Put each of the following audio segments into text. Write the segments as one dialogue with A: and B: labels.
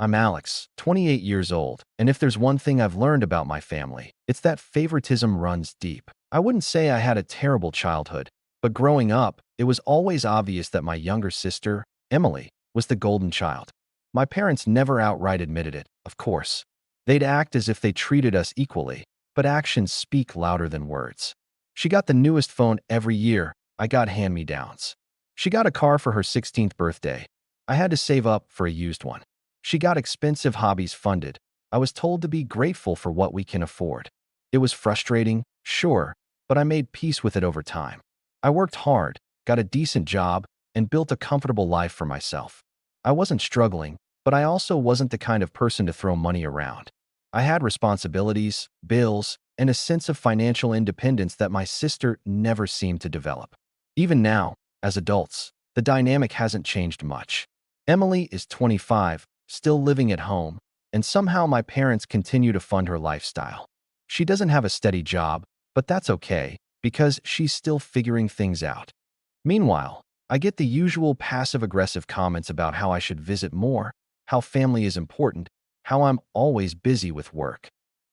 A: I'm Alex, 28 years old, and if there's one thing I've learned about my family, it's that favoritism runs deep. I wouldn't say I had a terrible childhood, but growing up, it was always obvious that my younger sister, Emily, was the golden child. My parents never outright admitted it, of course. They'd act as if they treated us equally, but actions speak louder than words. She got the newest phone every year. I got hand-me-downs. She got a car for her 16th birthday. I had to save up for a used one. She got expensive hobbies funded. I was told to be grateful for what we can afford. It was frustrating, sure, but I made peace with it over time. I worked hard, got a decent job, and built a comfortable life for myself. I wasn't struggling, but I also wasn't the kind of person to throw money around. I had responsibilities, bills, and a sense of financial independence that my sister never seemed to develop. Even now, as adults, the dynamic hasn't changed much. Emily is 25, still living at home, and somehow my parents continue to fund her lifestyle. She doesn't have a steady job, but that's okay, because she's still figuring things out. Meanwhile, I get the usual passive-aggressive comments about how I should visit more, how family is important, how I'm always busy with work.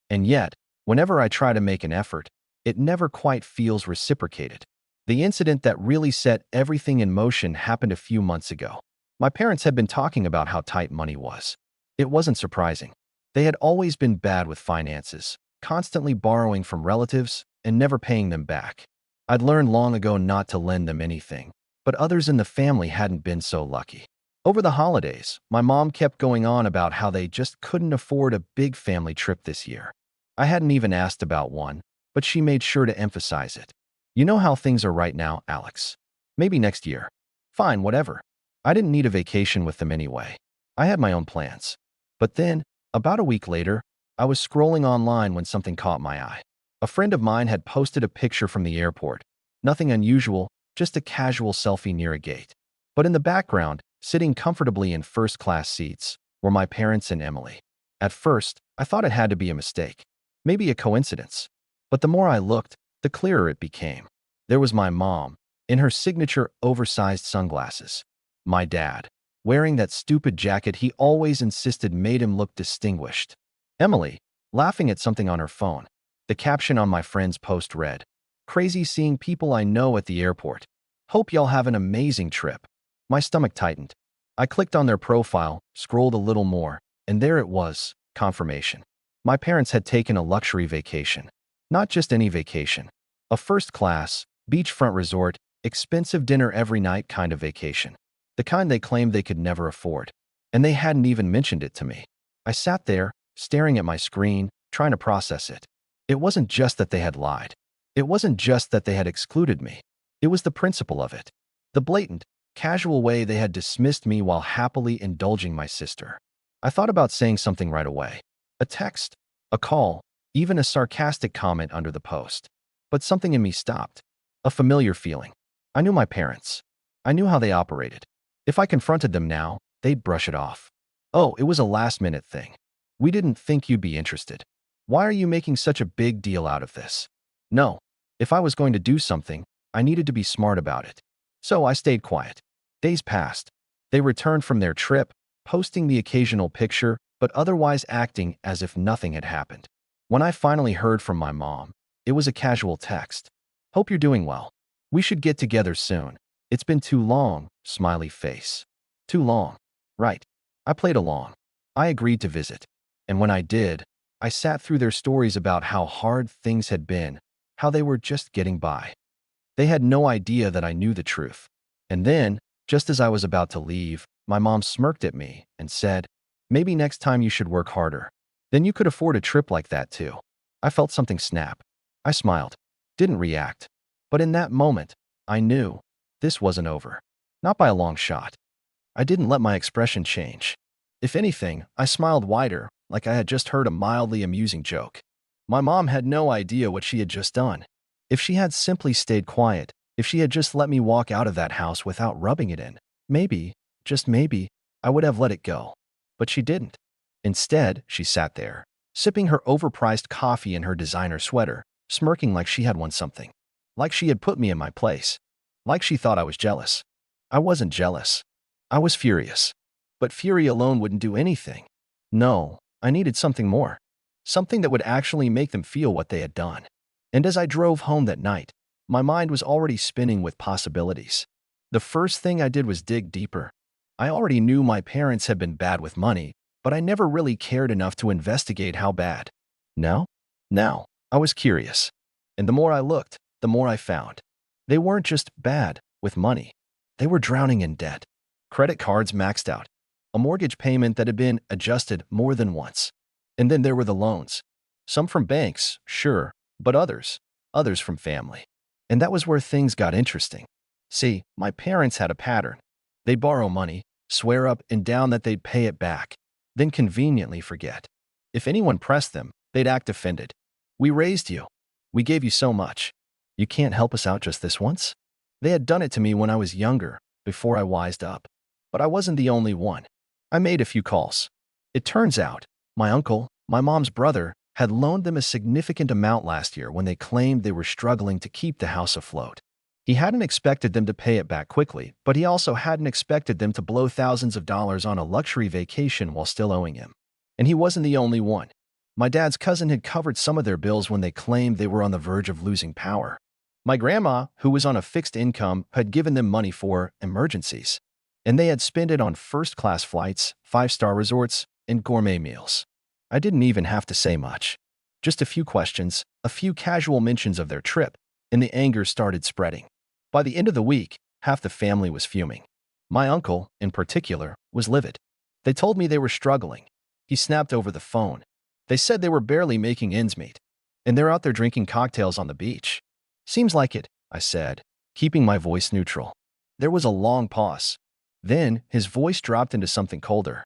A: And yet, whenever I try to make an effort, it never quite feels reciprocated. The incident that really set everything in motion happened a few months ago. My parents had been talking about how tight money was. It wasn't surprising. They had always been bad with finances, constantly borrowing from relatives and never paying them back. I'd learned long ago not to lend them anything, but others in the family hadn't been so lucky. Over the holidays, my mom kept going on about how they just couldn't afford a big family trip this year. I hadn't even asked about one, but she made sure to emphasize it. You know how things are right now, Alex. Maybe next year. Fine, whatever. I didn't need a vacation with them anyway. I had my own plans. But then, about a week later, I was scrolling online when something caught my eye. A friend of mine had posted a picture from the airport. Nothing unusual, just a casual selfie near a gate. But in the background, sitting comfortably in first-class seats, were my parents and Emily. At first, I thought it had to be a mistake. Maybe a coincidence. But the more I looked, the clearer it became. There was my mom, in her signature oversized sunglasses. My dad, wearing that stupid jacket he always insisted made him look distinguished. Emily, laughing at something on her phone. The caption on my friend's post read, "Crazy seeing people I know at the airport. Hope y'all have an amazing trip." My stomach tightened. I clicked on their profile, scrolled a little more, and there it was, confirmation. My parents had taken a luxury vacation. Not just any vacation. A first-class, beachfront resort, expensive dinner every night kind of vacation. The kind they claimed they could never afford. And they hadn't even mentioned it to me. I sat there, staring at my screen, trying to process it. It wasn't just that they had lied. It wasn't just that they had excluded me. It was the principle of it. The blatant, casual way they had dismissed me while happily indulging my sister. I thought about saying something right away. A text, a call, even a sarcastic comment under the post. But something in me stopped. A familiar feeling. I knew my parents. I knew how they operated. If I confronted them now, they'd brush it off. "Oh, it was a last-minute thing. We didn't think you'd be interested. Why are you making such a big deal out of this?" No. If I was going to do something, I needed to be smart about it. So I stayed quiet. Days passed. They returned from their trip, posting the occasional picture, but otherwise acting as if nothing had happened. When I finally heard from my mom, it was a casual text. "Hope you're doing well. We should get together soon. It's been too long," smiley face. Too long. Right. I played along. I agreed to visit. And when I did, I sat through their stories about how hard things had been, how they were just getting by. They had no idea that I knew the truth. And then, just as I was about to leave, my mom smirked at me and said, "Maybe next time you should work harder. Then you could afford a trip like that too." I felt something snap. I smiled. Didn't react. But in that moment, I knew this wasn't over. Not by a long shot. I didn't let my expression change. If anything, I smiled wider, like I had just heard a mildly amusing joke. My mom had no idea what she had just done. If she had simply stayed quiet, if she had just let me walk out of that house without rubbing it in, maybe, just maybe, I would have let it go. But she didn't. Instead, she sat there, sipping her overpriced coffee in her designer sweater, smirking like she had won something. Like she had put me in my place. Like she thought I was jealous. I wasn't jealous. I was furious. But fury alone wouldn't do anything. No, I needed something more. Something that would actually make them feel what they had done. And as I drove home that night, my mind was already spinning with possibilities. The first thing I did was dig deeper. I already knew my parents had been bad with money, but I never really cared enough to investigate how bad. Now? Now, I was curious. And the more I looked, the more I found. They weren't just bad with money. They were drowning in debt. Credit cards maxed out. A mortgage payment that had been adjusted more than once. And then there were the loans. Some from banks, sure, but others from family. And that was where things got interesting. See, my parents had a pattern. They'd borrow money, swear up and down that they'd pay it back, then conveniently forget. If anyone pressed them, they'd act offended. We raised you. We gave you so much. You can't help us out just this once? They had done it to me when I was younger, before I wised up. But I wasn't the only one. I made a few calls. It turns out, my uncle, my mom's brother, had loaned them a significant amount last year when they claimed they were struggling to keep the house afloat. He hadn't expected them to pay it back quickly, but he also hadn't expected them to blow thousands of dollars on a luxury vacation while still owing him. And he wasn't the only one. My dad's cousin had covered some of their bills when they claimed they were on the verge of losing power. My grandma, who was on a fixed income, had given them money for emergencies. And they had spent it on first-class flights, five-star resorts, and gourmet meals. I didn't even have to say much. Just a few questions, a few casual mentions of their trip, and the anger started spreading. By the end of the week, half the family was fuming. My uncle, in particular, was livid. They told me they were struggling. He snapped over the phone. They said they were barely making ends meet. And they're out there drinking cocktails on the beach. Seems like it, I said, keeping my voice neutral. There was a long pause. Then, his voice dropped into something colder.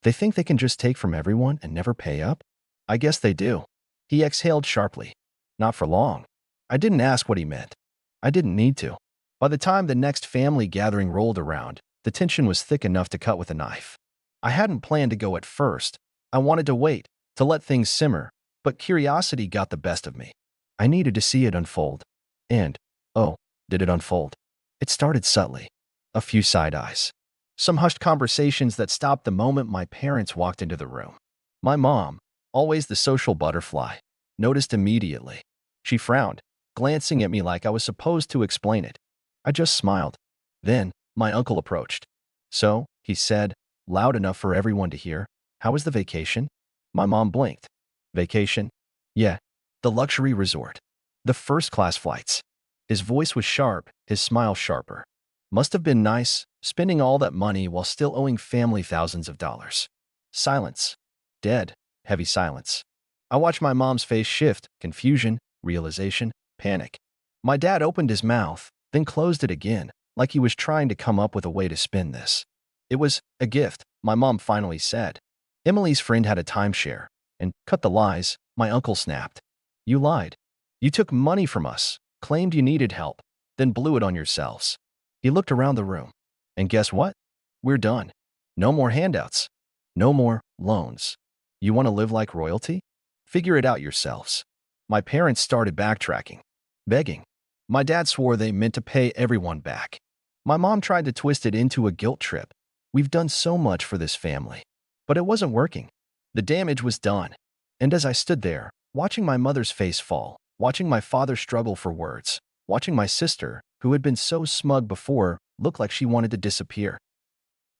A: They think they can just take from everyone and never pay up? I guess they do. He exhaled sharply. Not for long. I didn't ask what he meant. I didn't need to. By the time the next family gathering rolled around, the tension was thick enough to cut with a knife. I hadn't planned to go at first. I wanted to wait, to let things simmer, but curiosity got the best of me. I needed to see it unfold. And, oh, did it unfold? It started subtly. A few side eyes. Some hushed conversations that stopped the moment my parents walked into the room. My mom, always the social butterfly, noticed immediately. She frowned, glancing at me like I was supposed to explain it. I just smiled. Then, my uncle approached. So, he said, loud enough for everyone to hear, "How was the vacation?" My mom blinked. Vacation? Yeah, the luxury resort. The first-class flights. His voice was sharp, his smile sharper. Must have been nice, spending all that money while still owing family thousands of dollars. Silence. Dead, heavy silence. I watched my mom's face shift, confusion, realization, panic. My dad opened his mouth, then closed it again, like he was trying to come up with a way to spin this. It was a gift, my mom finally said. Emily's friend had a timeshare, and cut the lies, my uncle snapped. You lied. You took money from us, claimed you needed help, then blew it on yourselves. He looked around the room. And guess what? We're done. No more handouts. No more loans. You want to live like royalty? Figure it out yourselves. My parents started backtracking, begging. My dad swore they meant to pay everyone back. My mom tried to twist it into a guilt trip. We've done so much for this family. But it wasn't working. The damage was done. And as I stood there, watching my mother's face fall, watching my father struggle for words, watching my sister, who had been so smug before, look like she wanted to disappear,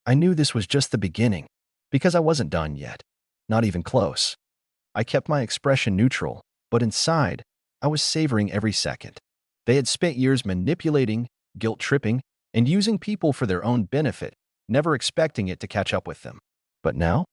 A: I knew this was just the beginning, because I wasn't done yet. Not even close. I kept my expression neutral, but inside, I was savoring every second. They had spent years manipulating, guilt-tripping, and using people for their own benefit, never expecting it to catch up with them. But now,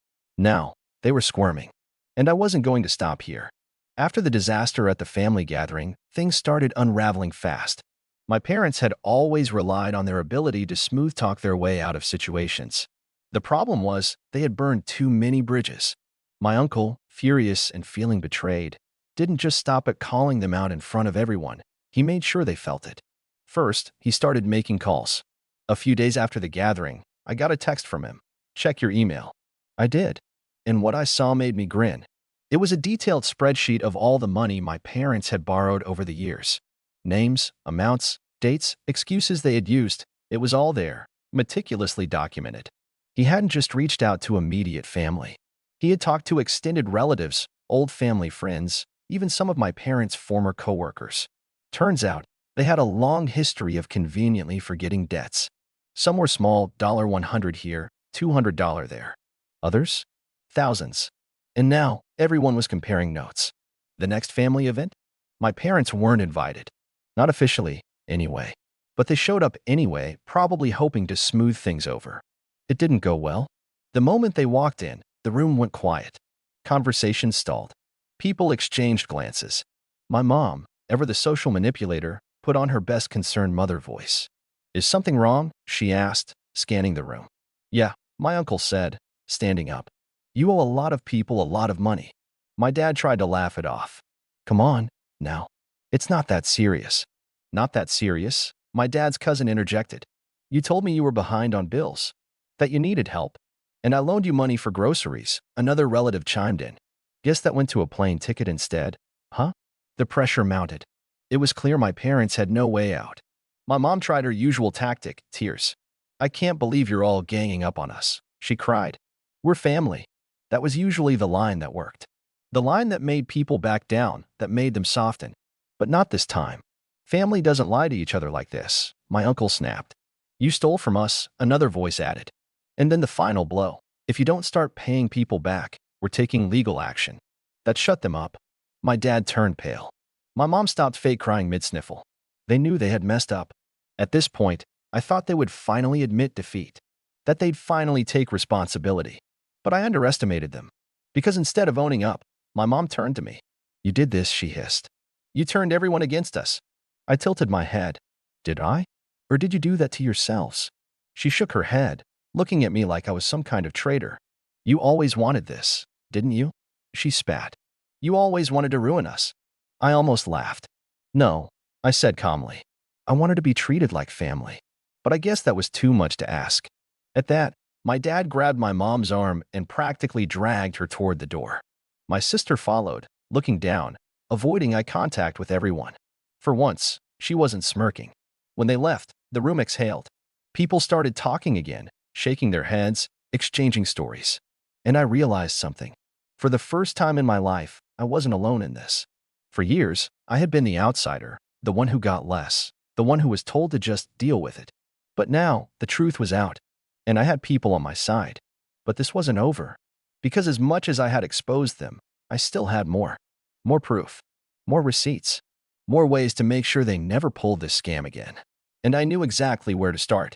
A: they were squirming. And I wasn't going to stop here. After the disaster at the family gathering, things started unraveling fast. My parents had always relied on their ability to smooth-talk their way out of situations. The problem was they had burned too many bridges. My uncle, furious and feeling betrayed, didn't just stop at calling them out in front of everyone. He made sure they felt it. First, he started making calls. A few days after the gathering, I got a text from him. Check your email. I did. And what I saw made me grin. It was a detailed spreadsheet of all the money my parents had borrowed over the years. Names, amounts, dates, excuses they had used. It was all there, meticulously documented. He hadn't just reached out to immediate family. He had talked to extended relatives, old family friends, even some of my parents' former coworkers. Turns out, they had a long history of conveniently forgetting debts. Some were small, $100 here, $200 there. Others? Thousands. And now, everyone was comparing notes. The next family event? My parents weren't invited. Not officially, anyway. But they showed up anyway, probably hoping to smooth things over. It didn't go well. The moment they walked in, the room went quiet. Conversation stalled. People exchanged glances. My mom, ever the social manipulator, put on her best concerned mother voice. "Is something wrong?" she asked, scanning the room. "Yeah," my uncle said, standing up. "You owe a lot of people a lot of money." My dad tried to laugh it off. "Come on, now. It's not that serious." "Not that serious?" My dad's cousin interjected. "You told me you were behind on bills, that you needed help, and I loaned you money for groceries," another relative chimed in. "Guess that went to a plane ticket instead, huh?" The pressure mounted. It was clear my parents had no way out. My mom tried her usual tactic, tears. "I can't believe you're all ganging up on us," she cried. "We're family." That was usually the line that worked. The line that made people back down, that made them soften. But not this time. "Family doesn't lie to each other like this," my uncle snapped. "You stole from us," another voice added. And then the final blow. "If you don't start paying people back, we're taking legal action." That shut them up. My dad turned pale. My mom stopped fake crying mid-sniffle. They knew they had messed up. At this point, I thought they would finally admit defeat, that they'd finally take responsibility. But I underestimated them. Because instead of owning up, my mom turned to me. "You did this," she hissed. "You turned everyone against us." I tilted my head. "Did I? Or did you do that to yourselves?" She shook her head, looking at me like I was some kind of traitor. "You always wanted this, didn't you?" She spat. "You always wanted to ruin us." I almost laughed. "No," I said calmly. "I wanted to be treated like family." But I guess that was too much to ask. At that, my dad grabbed my mom's arm and practically dragged her toward the door. My sister followed, looking down, avoiding eye contact with everyone. For once, she wasn't smirking. When they left, the room exhaled. People started talking again, shaking their heads, exchanging stories. And I realized something. For the first time in my life, I wasn't alone in this. For years, I had been the outsider, the one who got less, the one who was told to just deal with it. But now, the truth was out, and I had people on my side. But this wasn't over. Because as much as I had exposed them, I still had more. More proof. More receipts. More ways to make sure they never pulled this scam again. And I knew exactly where to start.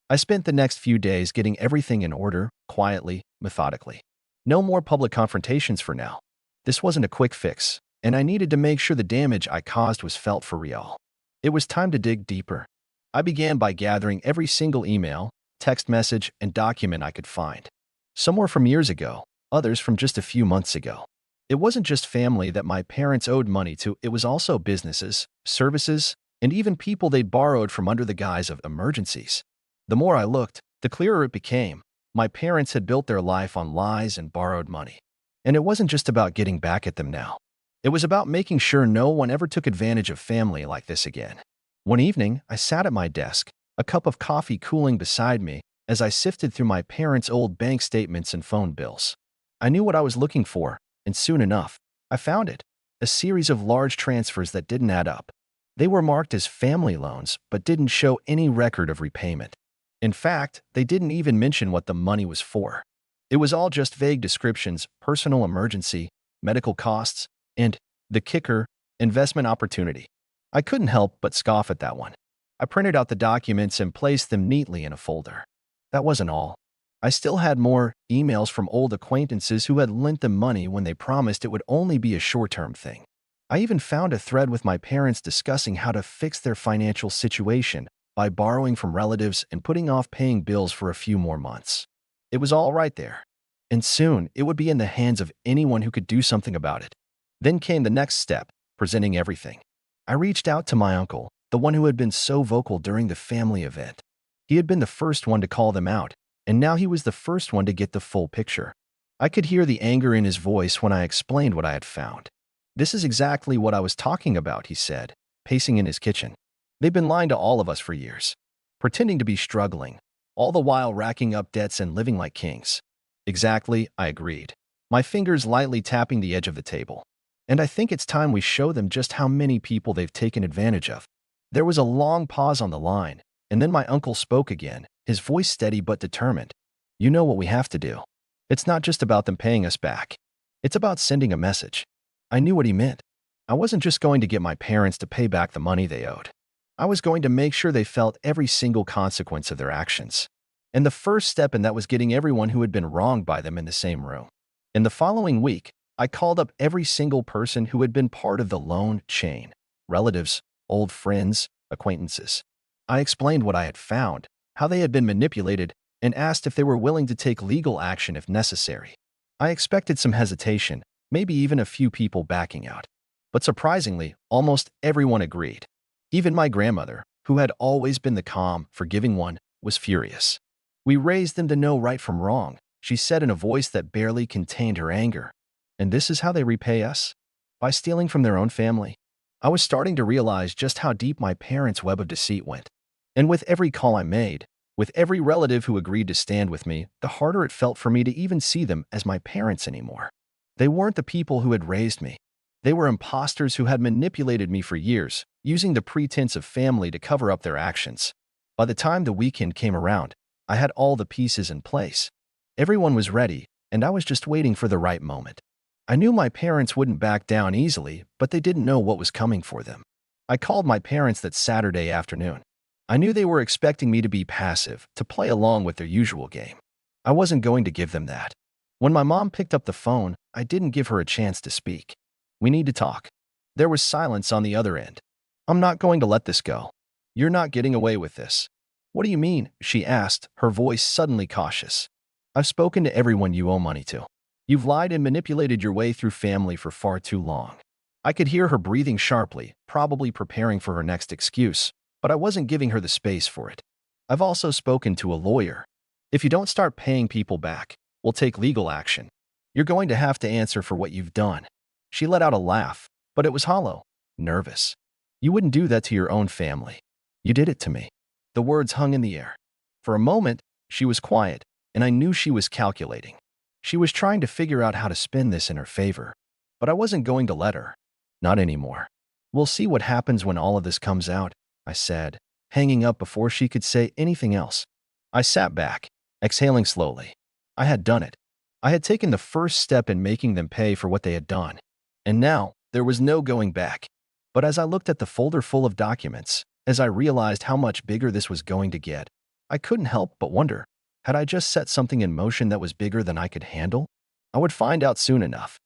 A: I spent the next few days getting everything in order, quietly, methodically. No more public confrontations for now. This wasn't a quick fix, and I needed to make sure the damage I caused was felt for real. It was time to dig deeper. I began by gathering every single email, text message, and document I could find. Some were from years ago, others from just a few months ago. It wasn't just family that my parents owed money to, it was also businesses, services, and even people they'd borrowed from under the guise of emergencies. The more I looked, the clearer it became. My parents had built their life on lies and borrowed money. And it wasn't just about getting back at them now. It was about making sure no one ever took advantage of family like this again. One evening, I sat at my desk, a cup of coffee cooling beside me, as I sifted through my parents' old bank statements and phone bills. I knew what I was looking for, and soon enough, I found it. A series of large transfers that didn't add up. They were marked as family loans, but didn't show any record of repayment. In fact, they didn't even mention what the money was for. It was all just vague descriptions: personal emergency, medical costs, and, the kicker, investment opportunity. I couldn't help but scoff at that one. I printed out the documents and placed them neatly in a folder. That wasn't all. I still had more emails from old acquaintances who had lent them money when they promised it would only be a short-term thing. I even found a thread with my parents discussing how to fix their financial situation by borrowing from relatives and putting off paying bills for a few more months. It was all right there. And soon, it would be in the hands of anyone who could do something about it. Then came the next step, presenting everything. I reached out to my uncle, the one who had been so vocal during the family event. He had been the first one to call them out, and now he was the first one to get the full picture. I could hear the anger in his voice when I explained what I had found. "This is exactly what I was talking about," he said, pacing in his kitchen. "They've been lying to all of us for years, pretending to be struggling, all the while racking up debts and living like kings." "Exactly," I agreed. my fingers lightly tapping the edge of the table. And I think it's time we show them just how many people they've taken advantage of. There was a long pause on the line, and then my uncle spoke again, his voice steady but determined. You know what we have to do. It's not just about them paying us back. It's about sending a message. I knew what he meant. I wasn't just going to get my parents to pay back the money they owed. I was going to make sure they felt every single consequence of their actions. And the first step in that was getting everyone who had been wronged by them in the same room. In the following week, I called up every single person who had been part of the loan chain, relatives, old friends, acquaintances. I explained what I had found, how they had been manipulated, and asked if they were willing to take legal action if necessary. I expected some hesitation, maybe even a few people backing out. But surprisingly, almost everyone agreed. Even my grandmother, who had always been the calm, forgiving one, was furious. We raised them to know right from wrong, she said in a voice that barely contained her anger. And this is how they repay us? By stealing from their own family. I was starting to realize just how deep my parents' web of deceit went. And with every call I made, with every relative who agreed to stand with me, the harder it felt for me to even see them as my parents anymore. They weren't the people who had raised me. They were imposters who had manipulated me for years, using the pretense of family to cover up their actions. By the time the weekend came around, I had all the pieces in place. Everyone was ready, and I was just waiting for the right moment. I knew my parents wouldn't back down easily, but they didn't know what was coming for them. I called my parents that Saturday afternoon. I knew they were expecting me to be passive, to play along with their usual game. I wasn't going to give them that. When my mom picked up the phone, I didn't give her a chance to speak. We need to talk. There was silence on the other end. I'm not going to let this go. You're not getting away with this. What do you mean? She asked, her voice suddenly cautious. I've spoken to everyone you owe money to. You've lied and manipulated your way through family for far too long. I could hear her breathing sharply, probably preparing for her next excuse, but I wasn't giving her the space for it. I've also spoken to a lawyer. If you don't start paying people back, we'll take legal action. You're going to have to answer for what you've done. She let out a laugh, but it was hollow, nervous. You wouldn't do that to your own family. You did it to me. The words hung in the air. For a moment, she was quiet, and I knew she was calculating. She was trying to figure out how to spin this in her favor, but I wasn't going to let her. Not anymore. We'll see what happens when all of this comes out, I said, hanging up before she could say anything else. I sat back, exhaling slowly. I had done it. I had taken the first step in making them pay for what they had done. And now, there was no going back. But as I looked at the folder full of documents, as I realized how much bigger this was going to get, I couldn't help but wonder, had I just set something in motion that was bigger than I could handle? I would find out soon enough.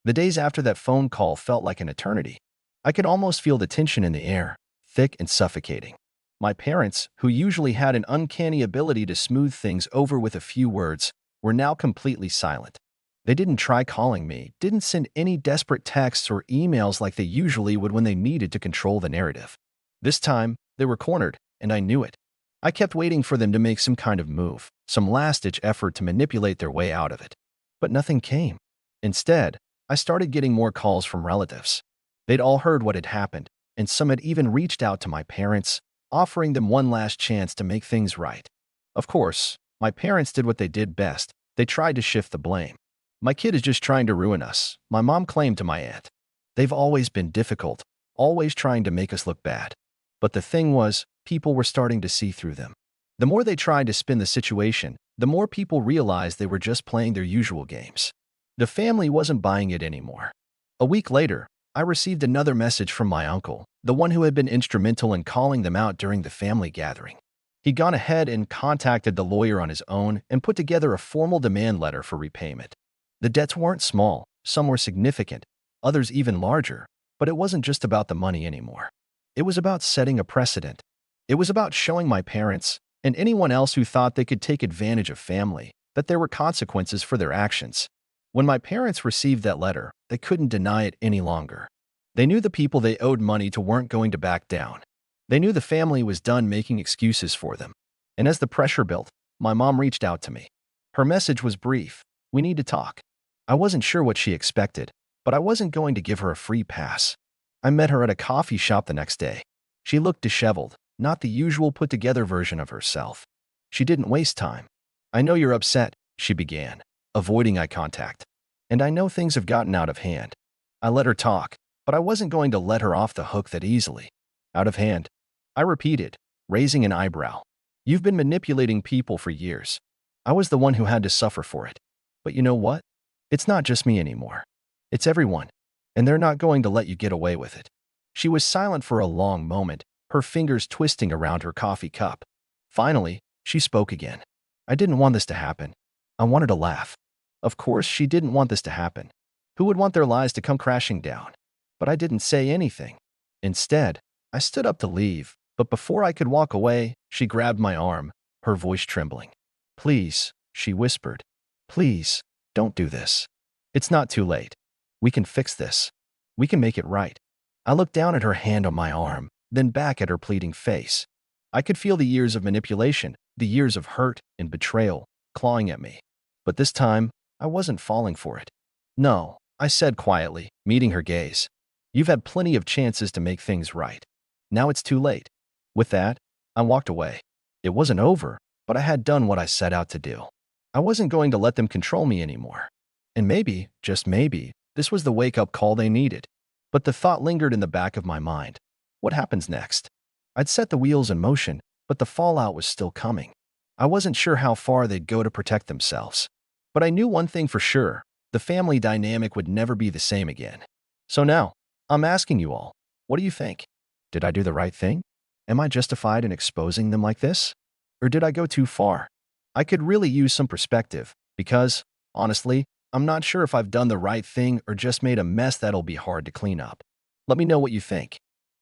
A: The days after that phone call felt like an eternity. I could almost feel the tension in the air, thick and suffocating. My parents, who usually had an uncanny ability to smooth things over with a few words, were now completely silent. They didn't try calling me, didn't send any desperate texts or emails like they usually would when they needed to control the narrative. This time, they were cornered, and I knew it. I kept waiting for them to make some kind of move, some last-ditch effort to manipulate their way out of it. But nothing came. Instead, I started getting more calls from relatives. They'd all heard what had happened, and some had even reached out to my parents, offering them one last chance to make things right. Of course, my parents did what they did best. They tried to shift the blame. My kid is just trying to ruin us, my mom claimed to my aunt. They've always been difficult, always trying to make us look bad. But the thing was, people were starting to see through them. The more they tried to spin the situation, the more people realized they were just playing their usual games. The family wasn't buying it anymore. A week later, I received another message from my uncle, the one who had been instrumental in calling them out during the family gathering. He'd gone ahead and contacted the lawyer on his own and put together a formal demand letter for repayment. The debts weren't small, some were significant, others even larger, but it wasn't just about the money anymore. It was about setting a precedent. It was about showing my parents, and anyone else who thought they could take advantage of family, that there were consequences for their actions. When my parents received that letter, they couldn't deny it any longer. They knew the people they owed money to weren't going to back down. They knew the family was done making excuses for them. And as the pressure built, my mom reached out to me. Her message was brief. We need to talk. I wasn't sure what she expected, but I wasn't going to give her a free pass. I met her at a coffee shop the next day. She looked disheveled, not the usual put-together version of herself. She didn't waste time. I know you're upset, she began, avoiding eye contact. And I know things have gotten out of hand. I let her talk, but I wasn't going to let her off the hook that easily. Out of hand, I repeated, raising an eyebrow. You've been manipulating people for years. I was the one who had to suffer for it. But you know what? It's not just me anymore. It's everyone. And they're not going to let you get away with it. She was silent for a long moment, her fingers twisting around her coffee cup. Finally, she spoke again. I didn't want this to happen. I wanted to laugh. Of course, she didn't want this to happen. Who would want their lives to come crashing down? But I didn't say anything. Instead, I stood up to leave, but before I could walk away, she grabbed my arm, her voice trembling. Please, she whispered. Please, don't do this. It's not too late. We can fix this. We can make it right. I looked down at her hand on my arm, then back at her pleading face. I could feel the years of manipulation, the years of hurt and betrayal, clawing at me. But this time, I wasn't falling for it. No, I said quietly, meeting her gaze. You've had plenty of chances to make things right. Now it's too late. With that, I walked away. It wasn't over, but I had done what I set out to do. I wasn't going to let them control me anymore. And maybe, just maybe, this was the wake-up call they needed. But the thought lingered in the back of my mind. What happens next? I'd set the wheels in motion, but the fallout was still coming. I wasn't sure how far they'd go to protect themselves. But I knew one thing for sure. The family dynamic would never be the same again. So now, I'm asking you all, what do you think? Did I do the right thing? Am I justified in exposing them like this? Or did I go too far? I could really use some perspective, because, honestly, I'm not sure if I've done the right thing or just made a mess that'll be hard to clean up. Let me know what you think.